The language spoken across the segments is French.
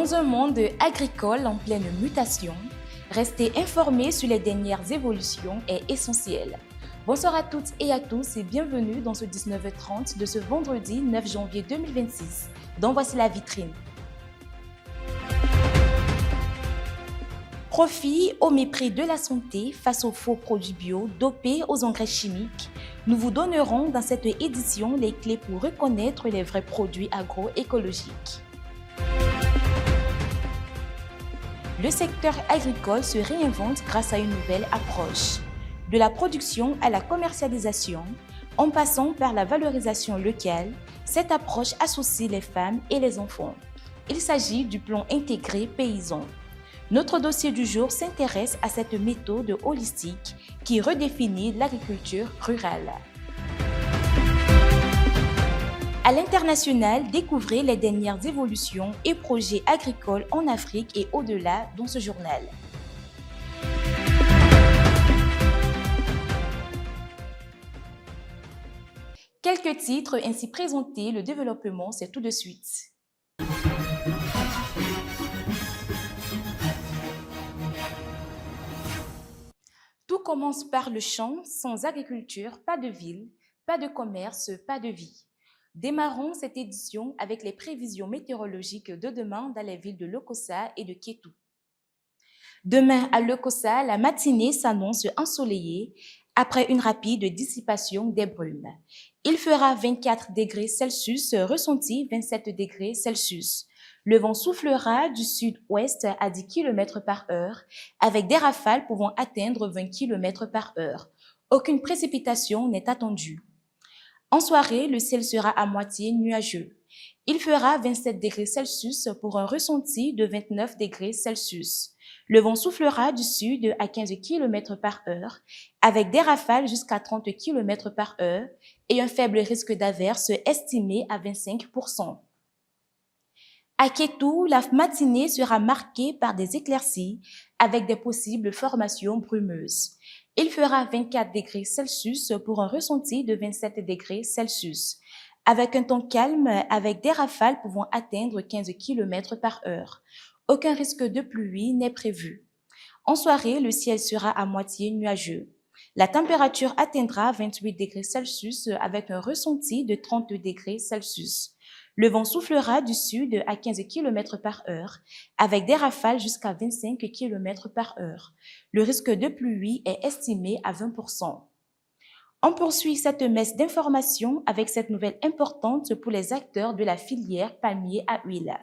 Dans un monde agricole en pleine mutation, rester informé sur les dernières évolutions est essentiel. Bonsoir à toutes et à tous et bienvenue dans ce 19h30 de ce vendredi 9 janvier 2026. Donc voici la vitrine. Profit au mépris de la santé face aux faux produits bio dopés aux engrais chimiques, nous vous donnerons dans cette édition les clés pour reconnaître les vrais produits agroécologiques. Le secteur agricole se réinvente grâce à une nouvelle approche. De la production à la commercialisation, en passant par la valorisation locale, cette approche associe les femmes et les enfants. Il s'agit du plan intégré paysan. Notre dossier du jour s'intéresse à cette méthode holistique qui redéfinit l'agriculture rurale. À l'international, découvrez les dernières évolutions et projets agricoles en Afrique et au-delà dans ce journal. Quelques titres ainsi présentés, le développement, c'est tout de suite. Tout commence par le champ, sans agriculture, pas de ville, pas de commerce, pas de vie. Démarrons cette édition avec les prévisions météorologiques de demain dans les villes de Lokossa et de Kétou. Demain à Lokossa, la matinée s'annonce ensoleillée après une rapide dissipation des brumes. Il fera 24 degrés Celsius, ressenti 27 degrés Celsius. Le vent soufflera du sud-ouest à 10 km par heure, avec des rafales pouvant atteindre 20 km par heure. Aucune précipitation n'est attendue. En soirée, le ciel sera à moitié nuageux. Il fera 27 degrés Celsius pour un ressenti de 29 degrés Celsius. Le vent soufflera du sud à 15 km par heure, avec des rafales jusqu'à 30 km par heure et un faible risque d'averse estimé à 25%. À Kétou, la matinée sera marquée par des éclaircies avec des possibles formations brumeuses. Il fera 24 degrés Celsius pour un ressenti de 27 degrés Celsius, avec un temps calme avec des rafales pouvant atteindre 15 km par heure. Aucun risque de pluie n'est prévu. En soirée, le ciel sera à moitié nuageux. La température atteindra 28 degrés Celsius avec un ressenti de 30 degrés Celsius. Le vent soufflera du sud à 15 km par heure, avec des rafales jusqu'à 25 km par heure. Le risque de pluie est estimé à 20%. On poursuit cette messe d'informations avec cette nouvelle importante pour les acteurs de la filière palmier à huile.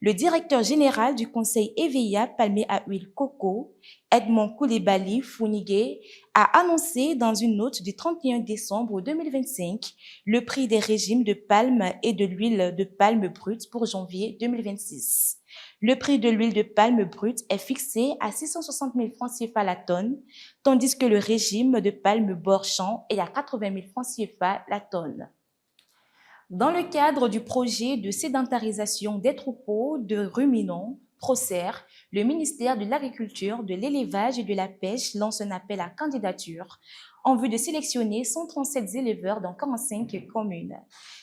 Le directeur général du Conseil EVEA palmier à huile coco, Edmond Koulibaly Founigué, a annoncé dans une note du 31 décembre 2025 le prix des régimes de palme et de l'huile de palme brute pour janvier 2026. Le prix de l'huile de palme brute est fixé à 660 000 francs CFA la tonne, tandis que le régime de palme bord-champ est à 80 000 francs CFA la tonne. Dans le cadre du projet de sédentarisation des troupeaux de ruminants, PROCER, le ministère de l'Agriculture, de l'Élevage et de la Pêche lance un appel à candidature en vue de sélectionner 137 éleveurs dans 45 communes.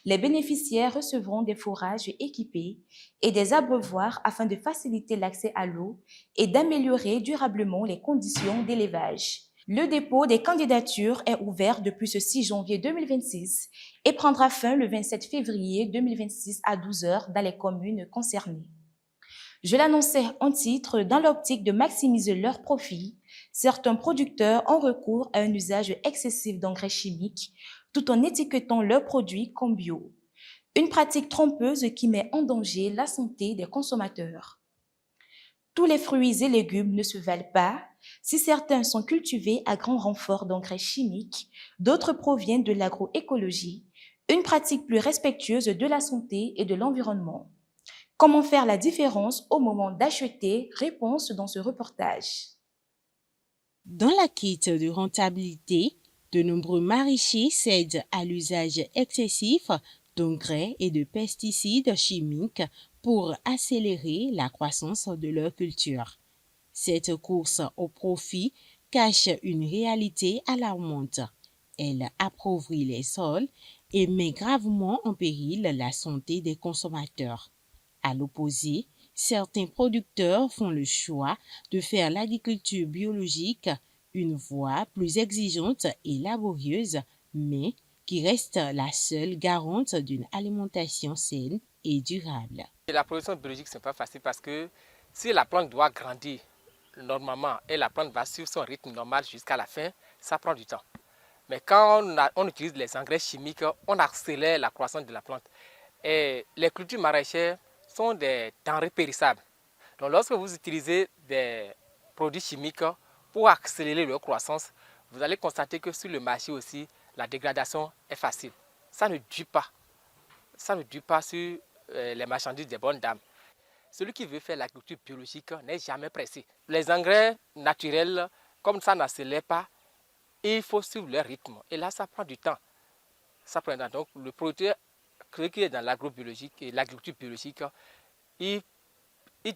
Les bénéficiaires recevront des fourrages équipés et des abreuvoirs afin de faciliter l'accès à l'eau et d'améliorer durablement les conditions d'élevage. Le dépôt des candidatures est ouvert depuis ce 6 janvier 2026 et prendra fin le 27 février 2026 à 12 h dans les communes concernées. Je l'annonçais en titre, dans l'optique de maximiser leurs profits, certains producteurs ont recours à un usage excessif d'engrais chimiques tout en étiquetant leurs produits comme bio. Une pratique trompeuse qui met en danger la santé des consommateurs. Tous les fruits et légumes ne se valent pas. Si certains sont cultivés à grand renfort d'engrais chimiques, d'autres proviennent de l'agroécologie, une pratique plus respectueuse de la santé et de l'environnement. Comment faire la différence au moment d'acheter? Réponse dans ce reportage. Dans la quête de rentabilité, de nombreux maraîchers cèdent à l'usage excessif d'engrais et de pesticides chimiques pour accélérer la croissance de leur culture. Cette course au profit cache une réalité alarmante. Elle appauvrit les sols et met gravement en péril la santé des consommateurs. À l'opposé, Certains producteurs font le choix de faire l'agriculture biologique une voie plus exigeante et laborieuse, mais qui reste la seule garante d'une alimentation saine et durable. La production biologique, ce n'est pas facile parce que si la plante doit grandir normalement et la plante va suivre son rythme normal jusqu'à la fin, ça prend du temps. Mais quand on utilise les engrais chimiques, on accélère la croissance de la plante. Et les cultures maraîchères sont des denrées périssables. Donc lorsque vous utilisez des produits chimiques pour accélérer leur croissance, vous allez constater que sur le marché aussi, la dégradation est facile. Ça ne dure pas. Ça ne dure pas sur les marchandises des bonnes dames. Celui qui veut faire l'agriculture biologique n'est jamais pressé. Les engrais naturels, comme ça n'accélère pas, il faut suivre leur rythme. Et là, ça prend du temps. Ça prend du temps. Donc, le producteur qui est dans l'agrobiologique et l'agriculture biologique, il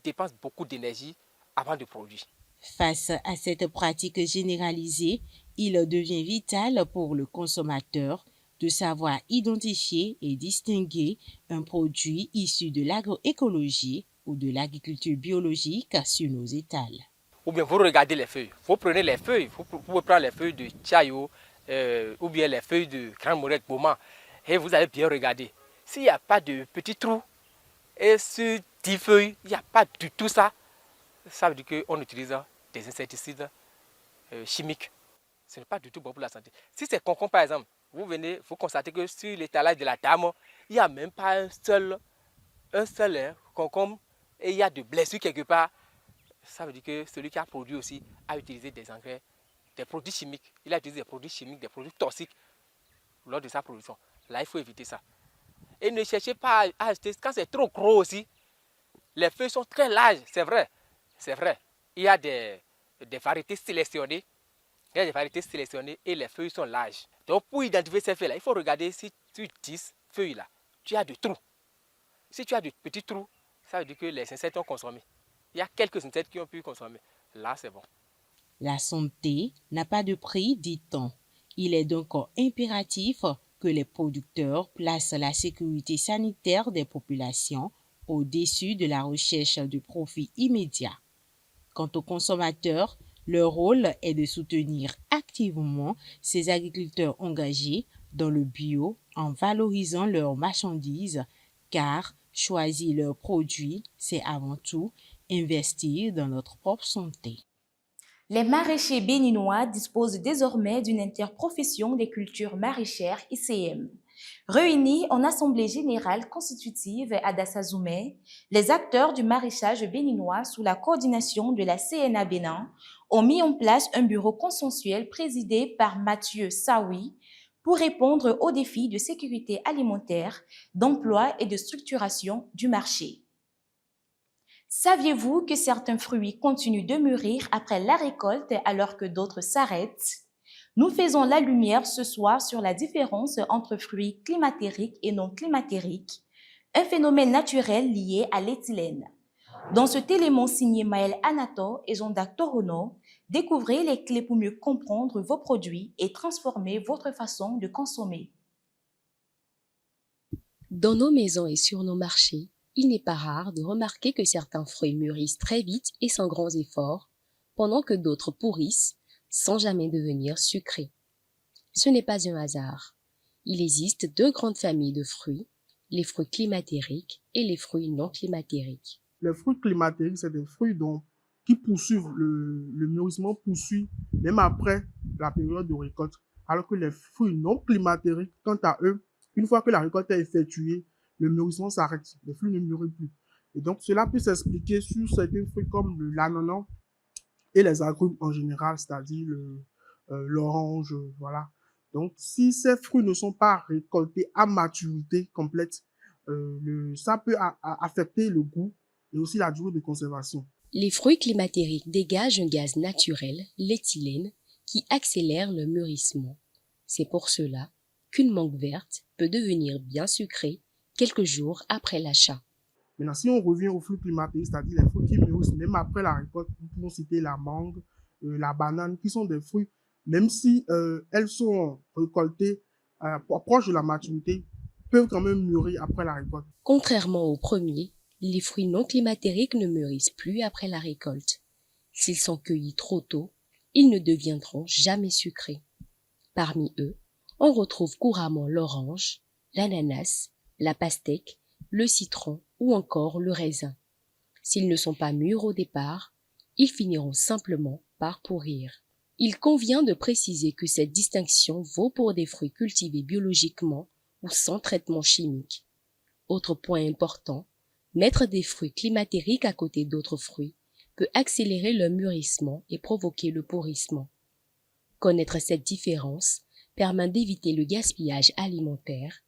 dépense beaucoup d'énergie avant de produire. Face à cette pratique généralisée, il devient vital pour le consommateur de savoir identifier et distinguer un produit issu de l'agroécologie ou de l'agriculture biologique sur nos étals. Ou bien vous regardez les feuilles. Vous prenez les feuilles, vous pouvez prendre les feuilles de Tchayo ou bien les feuilles de Grand Morette Beaumont et vous allez bien regarder. S'il n'y a pas de petits trous et sur 10 feuilles, il n'y a pas du tout ça, ça veut dire qu'on utilise des insecticides chimiques. Ce n'est pas du tout bon pour la santé. Si c'est concombre par exemple, vous venez, vous constatez que sur l'étalage de la dame, il n'y a même pas un seul concombre et il y a de blessures quelque part. Ça veut dire que celui qui a produit aussi a utilisé des engrais, des produits chimiques. Il a utilisé des produits chimiques, des produits toxiques lors de sa production. Là, il faut éviter ça. Et ne cherchez pas à acheter, quand c'est trop gros aussi, les feuilles sont très larges, c'est vrai. C'est vrai. Il y a des variétés sélectionnées. Il y a des variétés sélectionnées et les feuilles sont larges. Donc pour identifier ces feuilles-là, il faut regarder si tu 10 feuilles-là, tu as des trous. Si tu as de petits trous, ça veut dire que les insectes ont consommé. Il y a quelques insectes qui ont pu consommer. Là, c'est bon. La santé n'a pas de prix, dit-on. Il est donc impératif que les producteurs placent la sécurité sanitaire des populations au-dessus de la recherche de profit immédiat. Quant aux consommateurs, leur rôle est de soutenir activement ces agriculteurs engagés dans le bio en valorisant leurs marchandises, car choisir leurs produits, c'est avant tout investir dans notre propre santé. Les maraîchers béninois disposent désormais d'une interprofession des cultures maraîchères ICM. Réunis en assemblée générale constitutive à Dassazoumé, les acteurs du maraîchage béninois sous la coordination de la CNA Bénin ont mis en place un bureau consensuel présidé par Mathieu Saoui pour répondre aux défis de sécurité alimentaire, d'emploi et de structuration du marché. Saviez-vous que certains fruits continuent de mûrir après la récolte alors que d'autres s'arrêtent? Nous faisons la lumière ce soir sur la différence entre fruits climatériques et non climatériques, un phénomène naturel lié à l'éthylène. Dans cet élément signé Maël Anato et Jean-Dac Torono, découvrez les clés pour mieux comprendre vos produits et transformer votre façon de consommer. Dans nos maisons et sur nos marchés, il n'est pas rare de remarquer que certains fruits mûrissent très vite et sans grands efforts, pendant que d'autres pourrissent sans jamais devenir sucrés. Ce n'est pas un hasard. Il existe deux grandes familles de fruits, les fruits climatériques et les fruits non climatériques. Les fruits climatériques, c'est des fruits qui poursuivent le mûrissement poursuit même après la période de récolte. Alors que les fruits non climatériques, quant à eux, une fois que la récolte est effectuée, le mûrissement s'arrête. Les fruits ne mûrissent plus. Et donc, cela peut s'expliquer sur certains fruits comme l'ananas et les agrumes en général, c'est-à-dire l'orange, voilà. Donc, si ces fruits ne sont pas récoltés à maturité complète, ça peut affecter le goût et aussi la durée de conservation. Les fruits climatériques dégagent un gaz naturel, l'éthylène, qui accélère le mûrissement. C'est pour cela qu'une mangue verte peut devenir bien sucrée quelques jours après l'achat. Maintenant, si on revient aux fruits climatériques, c'est-à-dire les fruits qui mûrissent même après la récolte, nous pouvons citer la mangue, la banane, qui sont des fruits, même si elles sont récoltées proches de la maturité, peuvent quand même mûrir après la récolte. Contrairement aux premiers, Les fruits non climatériques ne mûrissent plus après la récolte. S'ils sont cueillis trop tôt, ils ne deviendront jamais sucrés. Parmi eux, on retrouve couramment l'orange, l'ananas, la pastèque, le citron ou encore le raisin. S'ils ne sont pas mûrs au départ, ils finiront simplement par pourrir. Il convient de préciser que cette distinction vaut pour des fruits cultivés biologiquement ou sans traitement chimique. Autre point important, mettre des fruits climatériques à côté d'autres fruits peut accélérer le mûrissement et provoquer le pourrissement. Connaître cette différence permet d'éviter le gaspillage alimentaire,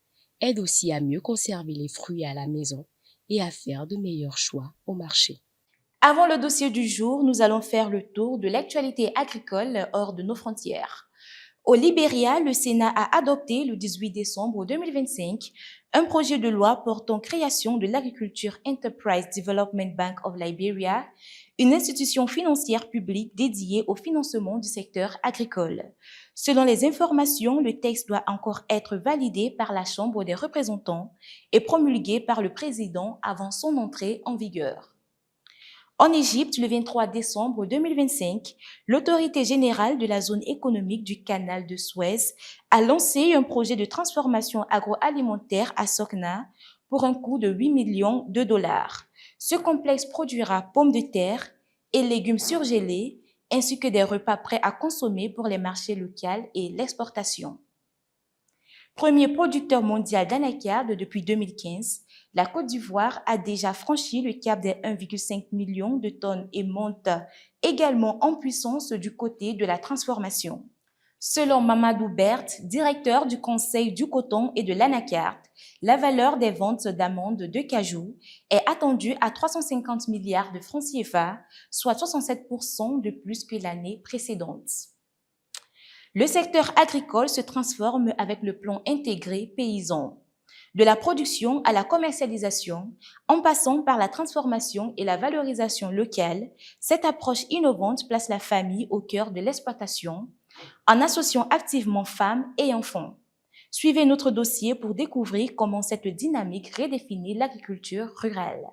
aide aussi à mieux conserver les fruits à la maison et à faire de meilleurs choix au marché. Avant le dossier du jour, nous allons faire le tour de l'actualité agricole hors de nos frontières. Au Libéria, le Sénat a adopté le 18 décembre 2025 un projet de loi portant création de l'Agriculture Enterprise Development Bank of Liberia, une institution financière publique dédiée au financement du secteur agricole. Selon les informations, le texte doit encore être validé par la Chambre des représentants et promulgué par le président avant son entrée en vigueur. En Égypte, le 23 décembre 2025, l'autorité générale de la zone économique du canal de Suez a lancé un projet de transformation agroalimentaire à Sokna pour un coût de 8 millions de dollars. Ce complexe produira pommes de terre et légumes surgelés, ainsi que des repas prêts à consommer pour les marchés locaux et l'exportation. Premier producteur mondial d'anacarde depuis 2015, la Côte d'Ivoire a déjà franchi le cap des 1,5 million de tonnes et monte également en puissance du côté de la transformation. Selon Mamadou Berthe, directeur du Conseil du coton et de l'anacarde, la valeur des ventes d'amandes de cajou est attendue à 350 milliards de francs CFA, soit 67% de plus que l'année précédente. Le secteur agricole se transforme avec le plan intégré paysan. De la production à la commercialisation, en passant par la transformation et la valorisation locale, cette approche innovante place la famille au cœur de l'exploitation, en associant activement femmes et enfants. Suivez notre dossier pour découvrir comment cette dynamique redéfinit l'agriculture rurale.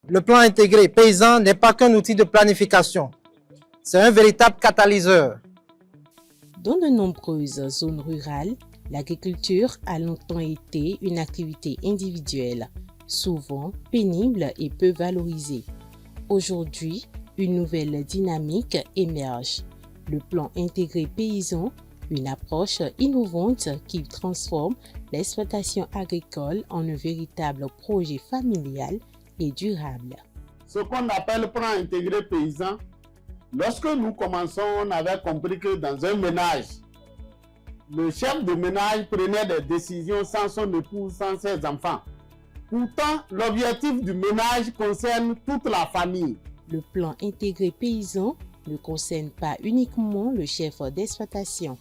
Le plan intégré paysan n'est pas qu'un outil de planification, c'est un véritable catalyseur. Dans de nombreuses zones rurales, l'agriculture a longtemps été une activité individuelle, souvent pénible et peu valorisée. Aujourd'hui, une nouvelle dynamique émerge. Le plan intégré paysan, une approche innovante qui transforme l'exploitation agricole en un véritable projet familial et durable. Ce qu'on appelle plan intégré paysan, lorsque nous commençons, on avait compris que dans un ménage, le chef de ménage prenait des décisions sans son épouse, sans ses enfants. Pourtant, l'objectif du ménage concerne toute la famille. Le plan intégré paysan ne concerne pas uniquement le chef d'exploitation.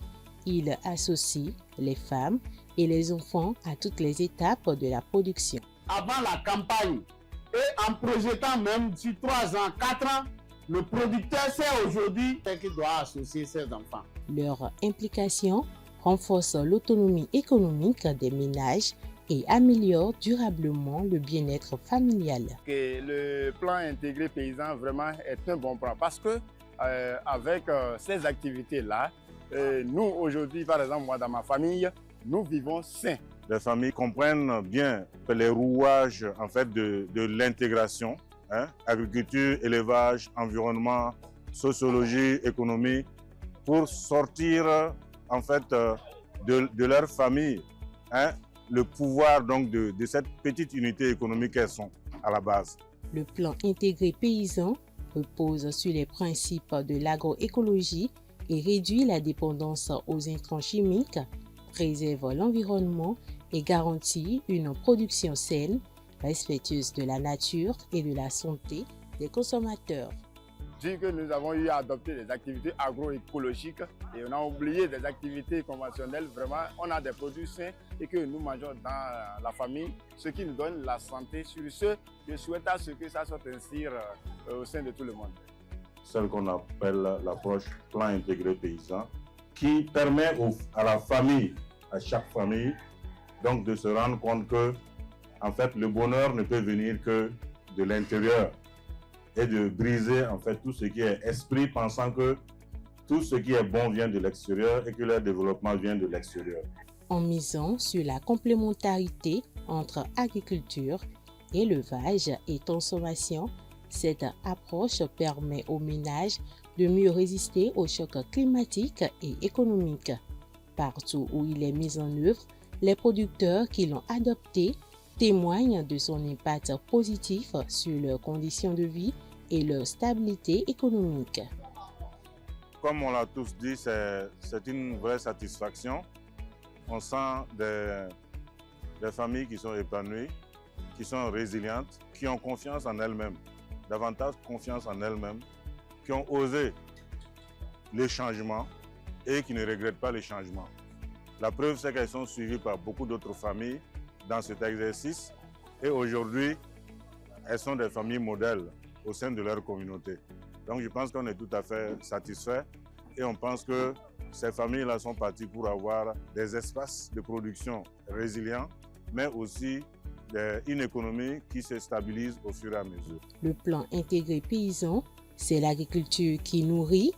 Il associe les femmes et les enfants à toutes les étapes de la production. Avant la campagne, et en projetant même sur 3 ans, 4 ans, le producteur sait aujourd'hui qu'il doit associer ses enfants. Leur implication renforce l'autonomie économique des ménages et améliore durablement le bien-être familial. Le plan intégré paysan vraiment est un bon plan parce que avec ces activités-là, nous aujourd'hui, par exemple, moi dans ma famille, nous vivons sains. Les familles comprennent bien que les rouages en fait, de l'intégration, agriculture, élevage, environnement, sociologie, économie, pour sortir en fait de leur famille, le pouvoir donc de cette petite unité économique qu'elles sont à la base. Le plan intégré paysan repose sur les principes de l'agroécologie et réduit la dépendance aux intrants chimiques, préserve l'environnement et garantit une production saine, respectueuse de la nature et de la santé des consommateurs. Dire que nous avons eu à adopter des activités agroécologiques et on a oublié des activités conventionnelles, vraiment on a des produits sains et que nous mangeons dans la famille, ce qui nous donne la santé. Sur ce, je souhaite à ce que ça soit ainsi au sein de tout le monde. Celle qu'on appelle l'approche plan intégré paysan, qui permet à la famille, à chaque famille, donc de se rendre compte que en fait, le bonheur ne peut venir que de l'intérieur et de briser en fait tout ce qui est esprit, pensant que tout ce qui est bon vient de l'extérieur et que leur développement vient de l'extérieur. En misant sur la complémentarité entre agriculture, élevage et consommation, cette approche permet aux ménages de mieux résister aux chocs climatiques et économiques. Partout où il est mis en œuvre, les producteurs qui l'ont adopté témoignent de son impact positif sur leurs conditions de vie et leur stabilité économique. Comme on l'a tous dit, c'est une vraie satisfaction. On sent des familles qui sont épanouies, qui sont résilientes, qui ont confiance en elles-mêmes, davantage confiance en elles-mêmes, qui ont osé les changements et qui ne regrettent pas les changements. La preuve, c'est qu'elles sont suivies par beaucoup d'autres familles dans cet exercice et aujourd'hui, elles sont des familles modèles au sein de leur communauté. Donc je pense qu'on est tout à fait satisfait et on pense que ces familles-là sont parties pour avoir des espaces de production résilients, mais aussi une économie qui se stabilise au fur et à mesure. Le plan intégré paysan, c'est l'agriculture qui nourrit,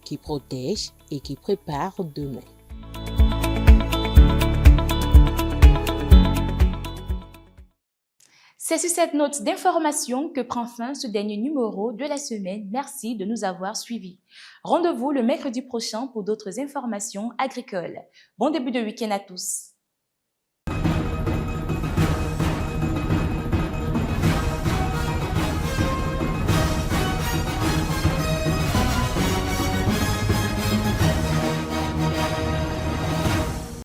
qui protège et qui prépare demain. C'est sur cette note d'information que prend fin ce dernier numéro de la semaine. Merci de nous avoir suivis. Rendez-vous le mercredi prochain pour d'autres informations agricoles. Bon début de week-end à tous.